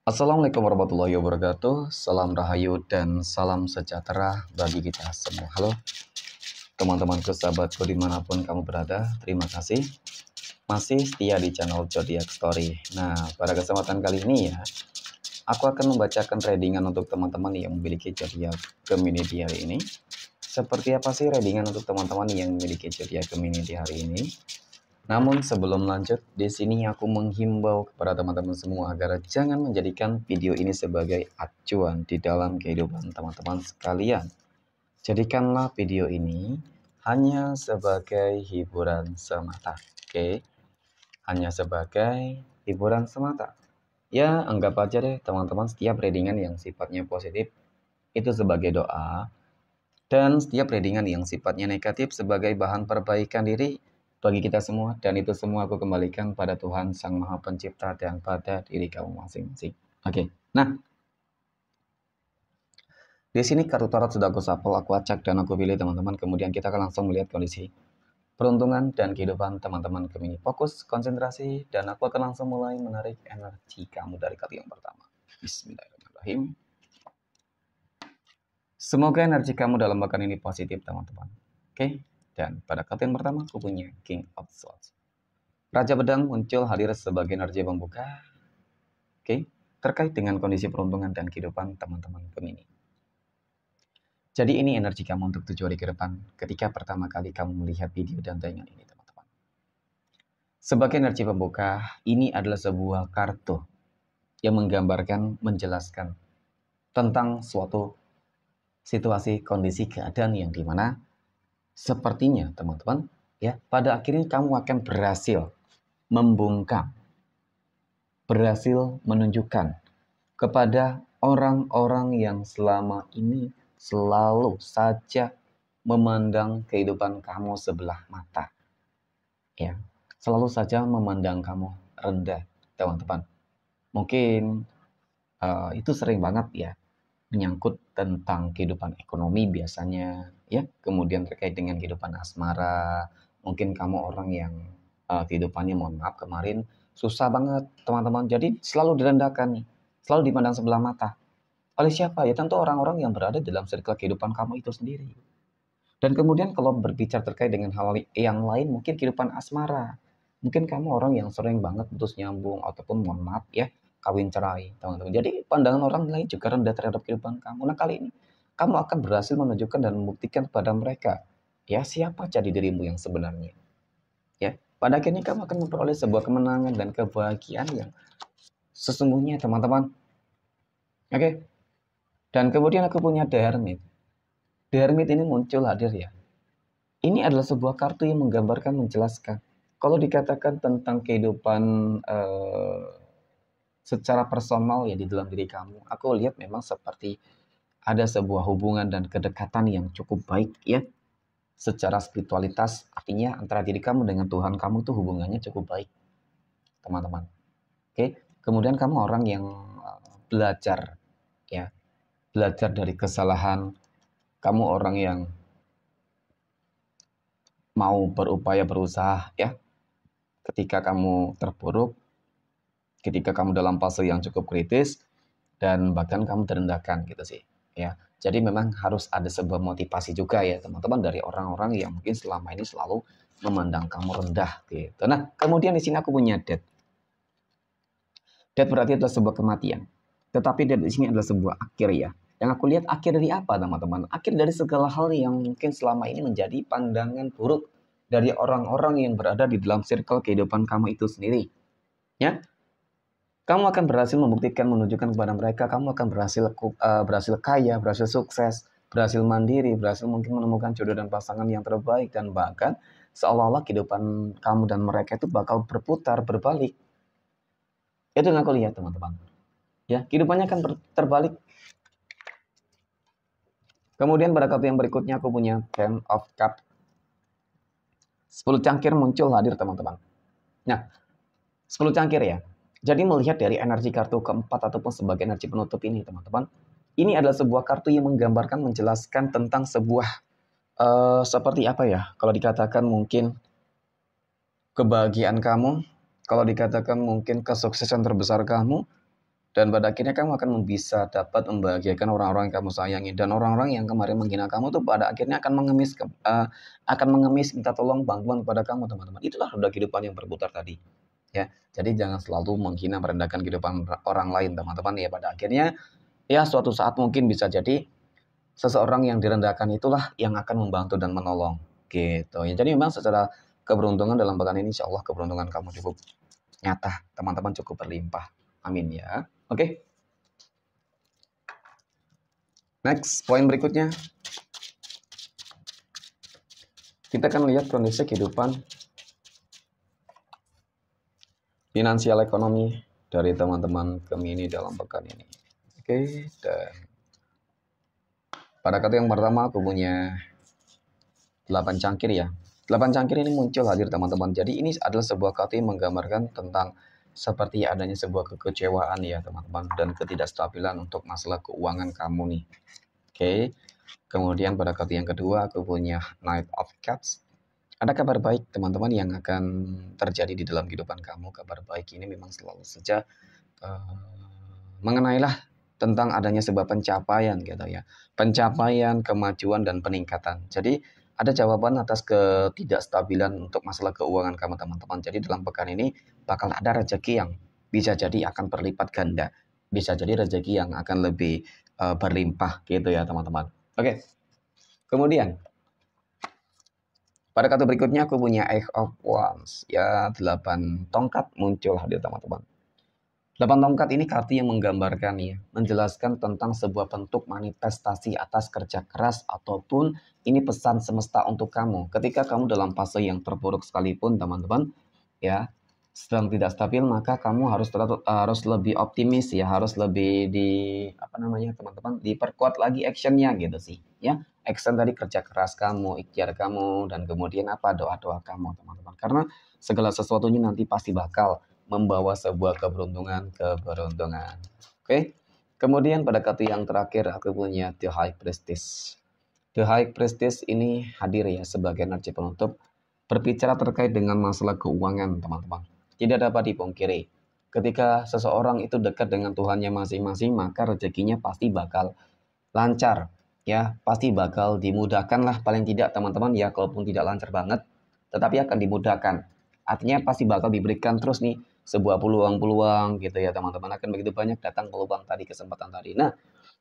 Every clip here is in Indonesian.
Assalamualaikum warahmatullahi wabarakatuh. Salam rahayu dan salam sejahtera bagi kita semua. Halo teman-temanku, sahabatku dimanapun kamu berada. Terima kasih masih setia di channel Zodiac Story. Nah, pada kesempatan kali ini ya, aku akan membacakan readingan untuk teman-teman yang memiliki zodiak Gemini di hari ini. Seperti apa sih readingan untuk teman-teman yang memiliki zodiak Gemini di hari ini? Namun sebelum lanjut, di sini aku menghimbau kepada teman-teman semua agar jangan menjadikan video ini sebagai acuan di dalam kehidupan teman-teman sekalian. Jadikanlah video ini hanya sebagai hiburan semata. Oke, hanya sebagai hiburan semata. Ya, anggap aja deh teman-teman setiap readingan yang sifatnya positif itu sebagai doa, dan setiap readingan yang sifatnya negatif sebagai bahan perbaikan diri bagi kita semua, dan itu semua aku kembalikan pada Tuhan Sang Maha Pencipta dan pada diri kamu masing-masing. Oke. Nah, di sini kartu tarot sudah aku shuffle, aku acak dan aku pilih teman-teman. Kemudian kita akan langsung melihat kondisi peruntungan dan kehidupan teman-teman Gemini. Fokus, konsentrasi, dan aku akan langsung mulai menarik energi kamu dari kartu yang pertama. Bismillahirrahmanirrahim. Semoga energi kamu dalam pekan ini positif, teman-teman. Oke. Dan pada kartu yang pertama, aku punya King of Swords. Raja Pedang muncul hadir sebagai energi pembuka. Oke, terkait dengan kondisi peruntungan dan kehidupan teman-teman Gemini. Jadi ini energi kamu untuk 7 hari ke depan ketika pertama kali kamu melihat video dan tayangan ini, teman-teman. Sebagai energi pembuka, ini adalah sebuah kartu yang menggambarkan, menjelaskan tentang suatu situasi, kondisi, keadaan yang dimana sepertinya teman-teman ya pada akhirnya kamu akan berhasil membungkam, berhasil menunjukkan kepada orang-orang yang selama ini selalu saja memandang kehidupan kamu sebelah mata, ya, selalu saja memandang kamu rendah, teman-teman. Mungkin itu sering banget ya, menyangkut tentang kehidupan ekonomi biasanya, ya, kemudian terkait dengan kehidupan asmara. Mungkin kamu orang yang kehidupannya, mohon maaf, kemarin susah banget, teman-teman. Jadi selalu direndahkan nih, selalu dipandang sebelah mata. Oleh siapa? Ya tentu orang-orang yang berada dalam circle kehidupan kamu itu sendiri. Dan kemudian kalau berbicara terkait dengan hal yang lain, mungkin kehidupan asmara. Mungkin kamu orang yang sering banget putus nyambung ataupun mohon maaf ya, kawin cerai, teman-teman. Jadi pandangan orang lain juga rendah terhadap kehidupan kamu. Nah, kali ini kamu akan berhasil menunjukkan dan membuktikan kepada mereka ya siapa jadi dirimu yang sebenarnya. Ya, pada akhirnya kamu akan memperoleh sebuah kemenangan dan kebahagiaan yang sesungguhnya, teman-teman. Oke. Dan kemudian aku punya The Hermit. The Hermit ini muncul hadir ya. Ini adalah sebuah kartu yang menggambarkan, menjelaskan. Kalau dikatakan tentang kehidupan secara personal ya di dalam diri kamu, aku lihat memang seperti ada sebuah hubungan dan kedekatan yang cukup baik ya. Secara spiritualitas, artinya antara diri kamu dengan Tuhan kamu tuh hubungannya cukup baik, teman-teman. Oke, kemudian kamu orang yang belajar ya, belajar dari kesalahan. Kamu orang yang mau berupaya, berusaha ya, ketika kamu terpuruk, ketika kamu dalam fase yang cukup kritis, dan bahkan kamu terendahkan gitu sih ya. Jadi memang harus ada sebuah motivasi juga ya teman-teman dari orang-orang yang mungkin selama ini selalu memandang kamu rendah gitu. Nah, kemudian di sini aku punya death. Death berarti adalah sebuah kematian. Tetapi death di sini adalah sebuah akhir ya. Yang aku lihat akhir dari apa, teman-teman? Akhir dari segala hal yang mungkin selama ini menjadi pandangan buruk dari orang-orang yang berada di dalam circle kehidupan kamu itu sendiri. Ya, kamu akan berhasil membuktikan, menunjukkan kepada mereka, kamu akan berhasil kaya, berhasil sukses, berhasil mandiri, berhasil mungkin menemukan jodoh dan pasangan yang terbaik, dan bahkan seolah-olah kehidupan kamu dan mereka itu bakal berputar, berbalik. Itu yang aku lihat, teman-teman. Ya, kehidupannya akan terbalik. Kemudian pada kartu yang berikutnya aku punya Ten of Cups. 10 cangkir muncul hadir, teman-teman. Nah, 10 cangkir ya. Jadi melihat dari energi kartu keempat ataupun sebagai energi penutup ini, teman-teman. Ini adalah sebuah kartu yang menggambarkan, menjelaskan tentang sebuah seperti apa ya? Kalau dikatakan mungkin kebahagiaan kamu, kalau dikatakan mungkin kesuksesan terbesar kamu, Dan pada akhirnya kamu akan bisa dapat membahagiakan orang-orang yang kamu sayangi, dan orang-orang yang kemarin menghina kamu tuh pada akhirnya akan mengemis minta tolong bantuan kepada kamu, teman-teman. Itulah roda kehidupan yang berputar tadi. Ya, jadi jangan selalu menghina merendahkan kehidupan orang lain, teman-teman. Ya, pada akhirnya ya suatu saat mungkin bisa jadi seseorang yang direndahkan itulah yang akan membantu dan menolong, gitu ya. Jadi memang secara keberuntungan dalam pekan ini, insya Allah keberuntungan kamu cukup nyata, teman-teman, cukup berlimpah. Amin ya. Oke. Next, poin berikutnya. Kita akan lihat kondisi kehidupan finansial ekonomi dari teman-teman Gemini dalam pekan ini. Oke, dan pada kartu yang pertama aku punya 8 cangkir ya. 8 cangkir ini muncul hadir, teman-teman. Jadi ini adalah sebuah kartu yang menggambarkan tentang seperti adanya sebuah kekecewaan ya, teman-teman, dan ketidakstabilan untuk masalah keuangan kamu nih. Oke. Kemudian pada kartu yang kedua aku punya Knight of Cups. Ada kabar baik, teman-teman, yang akan terjadi di dalam kehidupan kamu. Kabar baik ini memang selalu saja mengenailah tentang adanya sebuah pencapaian gitu ya. Pencapaian, kemajuan, dan peningkatan. Jadi ada jawaban atas ketidakstabilan untuk masalah keuangan kamu, teman-teman. Jadi dalam pekan ini bakal ada rezeki yang bisa jadi akan berlipat ganda. Bisa jadi rezeki yang akan lebih berlimpah gitu ya, teman-teman. Oke. Kemudian pada kartu berikutnya aku punya Eight of Wands. Ya, 8 tongkat muncul hadir, teman-teman. 8 tongkat ini kartu yang menggambarkan ya, menjelaskan tentang sebuah bentuk manifestasi atas kerja keras, ataupun ini pesan semesta untuk kamu. Ketika kamu dalam fase yang terpuruk sekalipun, teman-teman, ya, sedang tidak stabil, maka kamu harus lebih optimis ya, harus lebih teman-teman, diperkuat lagi actionnya gitu sih, ya. Action tadi kerja keras kamu, ikhtiar kamu, dan kemudian doa-doa kamu, teman-teman. Karena segala sesuatunya nanti pasti bakal membawa sebuah keberuntungan. Oke. Kemudian pada kartu yang terakhir aku punya The High Priestess. The High Priestess ini hadir ya sebagai energi penutup, berbicara terkait dengan masalah keuangan, teman-teman. Tidak dapat dipungkiri, ketika seseorang itu dekat dengan Tuhannya masing-masing, maka rezekinya pasti bakal lancar, ya, pasti bakal dimudahkan lah, paling tidak, teman-teman, ya, kalaupun tidak lancar banget, tetapi akan dimudahkan. Artinya pasti bakal diberikan terus nih sebuah peluang-peluang gitu ya, teman-teman. Akan begitu banyak datang peluang tadi, kesempatan tadi. Nah,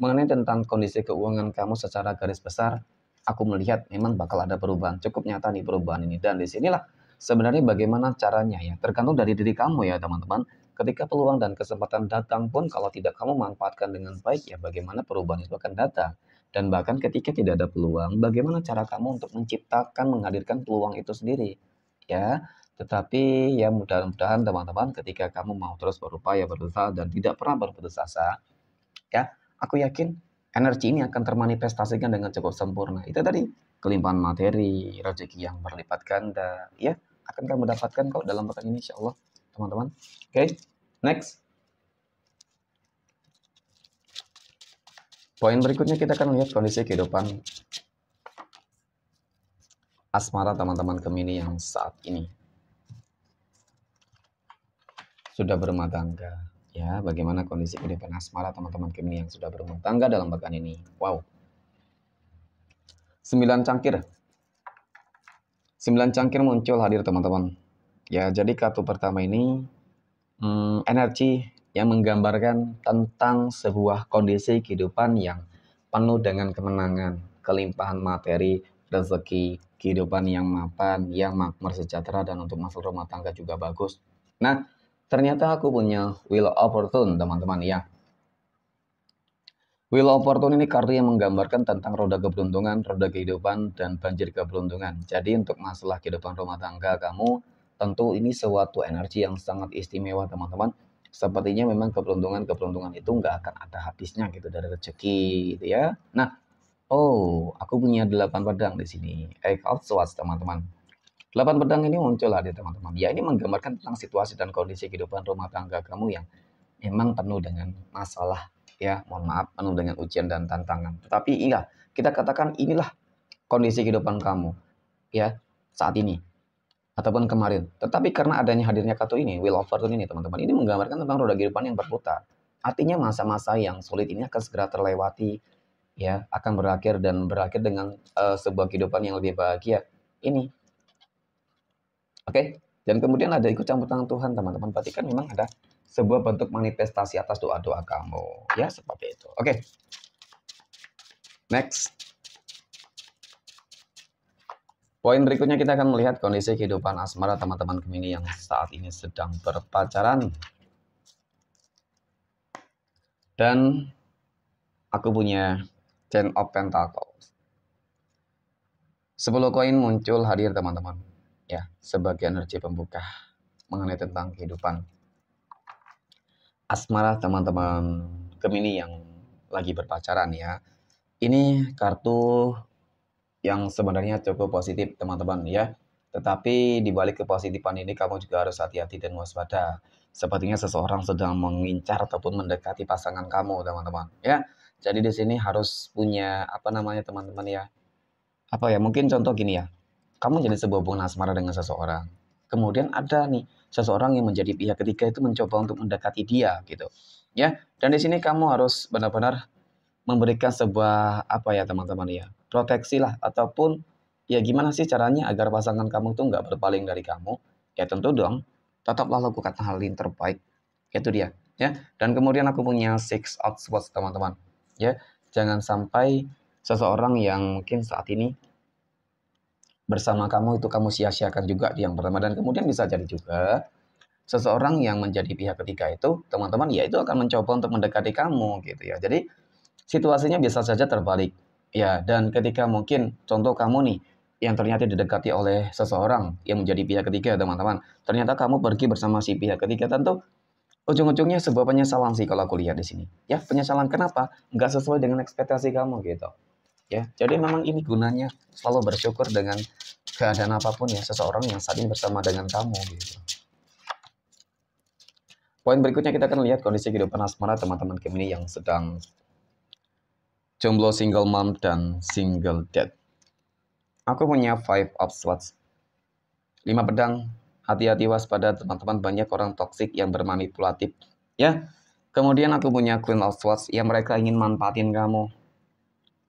mengenai tentang kondisi keuangan kamu secara garis besar, aku melihat memang bakal ada perubahan. Cukup nyata nih perubahan ini. Dan disinilah sebenarnya bagaimana caranya ya, tergantung dari diri kamu ya, teman-teman. Ketika peluang dan kesempatan datang pun, kalau tidak kamu manfaatkan dengan baik, ya bagaimana perubahan itu akan datang. Dan bahkan ketika tidak ada peluang, bagaimana cara kamu untuk menciptakan, menghadirkan peluang itu sendiri. Ya, tetapi ya mudah-mudahan, teman-teman, ketika kamu mau terus berupaya, berusaha, dan tidak pernah berputus asa, ya, aku yakin energi ini akan termanifestasikan dengan cukup sempurna. Itu tadi, kelimpahan materi, rezeki yang berlipat ganda, ya, akan kamu dapatkan kok dalam pekan ini, insya Allah, teman-teman. Oke, next. Poin berikutnya kita akan lihat kondisi kehidupan asmara teman-teman Gemini yang saat ini sudah berumah tangga. Ya, bagaimana kondisi kehidupan asmara teman-teman Gemini yang sudah berumah tangga dalam pekan ini. Wow. 9 cangkir. 9 cangkir muncul hadir, teman-teman. Ya, jadi kartu pertama ini energi yang menggambarkan tentang sebuah kondisi kehidupan yang penuh dengan kemenangan, kelimpahan materi, rezeki, kehidupan yang mapan, yang makmur, sejahtera, dan untuk masalah rumah tangga juga bagus. Nah, ternyata aku punya Wheel of Fortune, teman-teman, ya. Wheel of Fortune ini kartu yang menggambarkan tentang roda keberuntungan, roda kehidupan, dan banjir keberuntungan. Jadi untuk masalah kehidupan rumah tangga kamu, tentu ini suatu energi yang sangat istimewa, teman-teman. Sepertinya memang keberuntungan itu nggak akan ada habisnya gitu, dari rezeki gitu ya. Nah, aku punya 8 pedang di sini. Eight of Swords, teman-teman. 8 pedang ini muncul hadir, teman-teman. Ya, ini menggambarkan tentang situasi dan kondisi kehidupan rumah tangga kamu yang memang penuh dengan masalah, ya, mohon maaf, penuh dengan ujian dan tantangan. Tetapi iya, kita katakan inilah kondisi kehidupan kamu, ya, saat ini ataupun kemarin. Tetapi karena adanya hadirnya kartu ini, Wheel of Fortune ini, teman-teman, ini menggambarkan tentang roda kehidupan yang berputar. Artinya masa-masa yang sulit ini akan segera terlewati, ya, akan berakhir dengan sebuah kehidupan yang lebih bahagia. Ini, oke? Dan kemudian ada ikut campur tangan Tuhan, teman-teman. Berarti kan memang ada sebuah bentuk manifestasi atas doa-doa kamu, ya, seperti itu. Oke. Next. Poin berikutnya kita akan melihat kondisi kehidupan asmara teman-teman Gemini yang saat ini sedang berpacaran. Dan aku punya Ten of Pentacles. 10 koin muncul hadir teman-teman. Ya, sebagai energi pembuka mengenai tentang kehidupan asmara teman-teman Gemini yang lagi berpacaran ya. Ini kartu yang sebenarnya cukup positif teman-teman ya. Tetapi di balik kepositifan ini kamu juga harus hati-hati dan waspada. Sepertinya seseorang sedang mengincar ataupun mendekati pasangan kamu teman-teman ya. Jadi di sini harus punya apa namanya teman-teman ya. Apa ya, mungkin contoh gini ya. Kamu jadi sebuah hubungan asmara dengan seseorang. Kemudian ada nih seseorang yang menjadi pihak ketiga itu mencoba untuk mendekati dia gitu. Ya, dan di sini kamu harus benar-benar memberikan sebuah apa ya teman-teman ya, proteksi lah ataupun ya gimana sih caranya agar pasangan kamu tuh nggak berpaling dari kamu. Ya tentu dong, tetaplah lakukan hal yang terbaik. Itu dia ya. Dan kemudian aku punya six of swords teman-teman ya. Jangan sampai seseorang yang mungkin saat ini bersama kamu itu kamu sia-siakan juga di yang pertama, dan kemudian bisa jadi juga seseorang yang menjadi pihak ketiga itu teman-teman ya itu akan mencoba untuk mendekati kamu gitu ya. Jadi situasinya bisa saja terbalik. Ya, dan ketika mungkin contoh kamu nih yang ternyata didekati oleh seseorang yang menjadi pihak ketiga, teman-teman. Ternyata kamu pergi bersama si pihak ketiga, tentu ujung-ujungnya sebuah penyesalan sih kalau aku lihat di sini. Ya, penyesalan kenapa? Nggak sesuai dengan ekspektasi kamu gitu. Ya, jadi memang ini gunanya selalu bersyukur dengan keadaan apapun ya seseorang yang saat ini bersama dengan kamu gitu. Poin berikutnya kita akan lihat kondisi kehidupan asmara teman-teman Gemini yang sedang jomblo, single mom, dan single dad. Aku punya Five of Swords. 5 pedang, hati-hati waspada teman-teman, banyak orang toksik yang bermanipulatif. Ya, kemudian aku punya Queen of Swords, yang mereka ingin manfaatin kamu.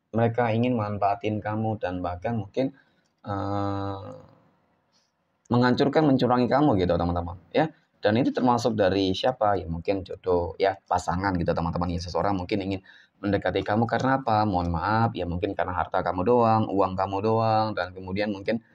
Mereka ingin manfaatin kamu dan bahkan mungkin menghancurkan, mencurangi kamu gitu teman-teman. Ya, dan itu termasuk dari siapa? Ya mungkin jodoh, ya pasangan gitu teman-teman. Ya seseorang mungkin ingin mendekati kamu karena apa? Mohon maaf, ya mungkin karena harta kamu doang, uang kamu doang, dan kemudian mungkin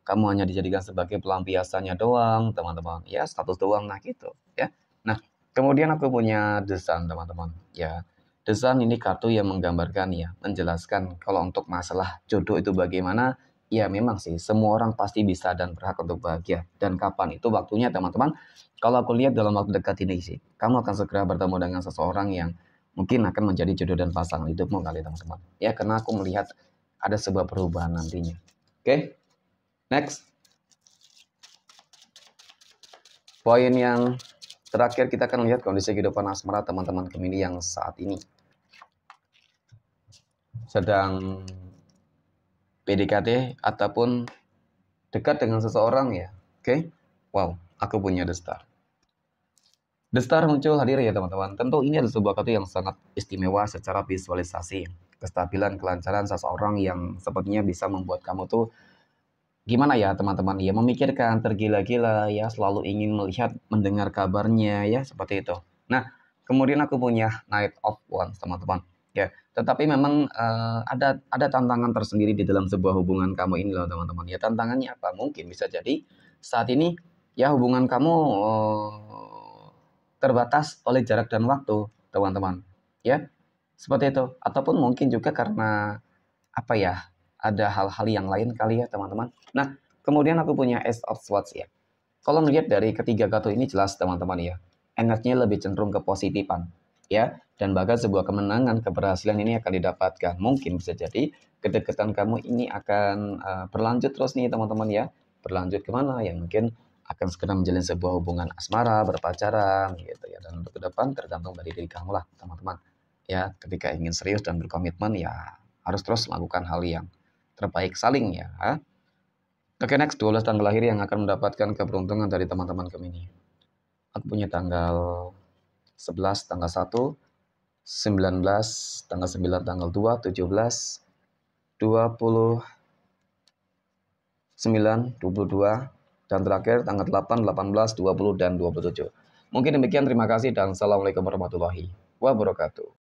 kamu hanya dijadikan sebagai pelampiasannya doang, teman-teman. Ya, status doang, nah gitu. Ya, nah kemudian aku punya The Sun, teman-teman. Ya, The Sun ini kartu yang menggambarkan ya, menjelaskan kalau untuk masalah jodoh itu bagaimana. Ya memang sih, semua orang pasti bisa dan berhak untuk bahagia. Dan kapan itu waktunya teman-teman? Kalau aku lihat dalam waktu dekat ini sih, kamu akan segera bertemu dengan seseorang yang mungkin akan menjadi jodoh dan pasangan hidupmu kali teman-teman. Ya, karena aku melihat ada sebuah perubahan nantinya. Oke, next. Poin yang terakhir kita akan lihat kondisi kehidupan asmara teman-teman Gemini yang saat ini sedang PDKT ataupun dekat dengan seseorang ya. Oke. Wow, aku punya The Star. The Star muncul hadir ya teman-teman. Tentu ini adalah sebuah kartu yang sangat istimewa secara visualisasi. Kestabilan, kelancaran seseorang yang sepertinya bisa membuat kamu tuh gimana ya teman-teman ya, memikirkan tergila-gila ya, selalu ingin melihat, mendengar kabarnya ya, seperti itu. Nah, kemudian aku punya Knight of Wands teman-teman ya. Tetapi memang ada tantangan tersendiri di dalam sebuah hubungan kamu ini loh teman-teman ya. Tantangannya apa? Mungkin bisa jadi saat ini ya hubungan kamu terbatas oleh jarak dan waktu teman-teman ya, seperti itu. Ataupun mungkin juga karena apa ya, ada hal-hal yang lain kali ya teman-teman. Nah, kemudian aku punya Ace of Swords ya. Kalau melihat dari ketiga kartu ini jelas teman-teman ya, energinya lebih cenderung ke positifan ya, dan bahkan sebuah kemenangan, keberhasilan ini akan didapatkan. Mungkin bisa jadi kedekatan kamu ini akan berlanjut terus nih teman-teman ya. Berlanjut kemana ya, mungkin akan segera menjalin sebuah hubungan asmara, berpacaran gitu ya. Dan untuk ke depan tergantung dari diri kamu lah teman-teman ya. Ketika ingin serius dan berkomitmen ya harus terus melakukan hal yang terbaik saling ya. Oke, next 12 tanggal lahir yang akan mendapatkan keberuntungan dari teman-teman Gemini. Aku punya tanggal 11 tanggal 1, 19 tanggal 9 tanggal 2, 17, 20, 9, 22, dan terakhir tanggal 8, 18, 20, dan 27. Mungkin demikian, terima kasih dan assalamualaikum warahmatullahi wabarakatuh.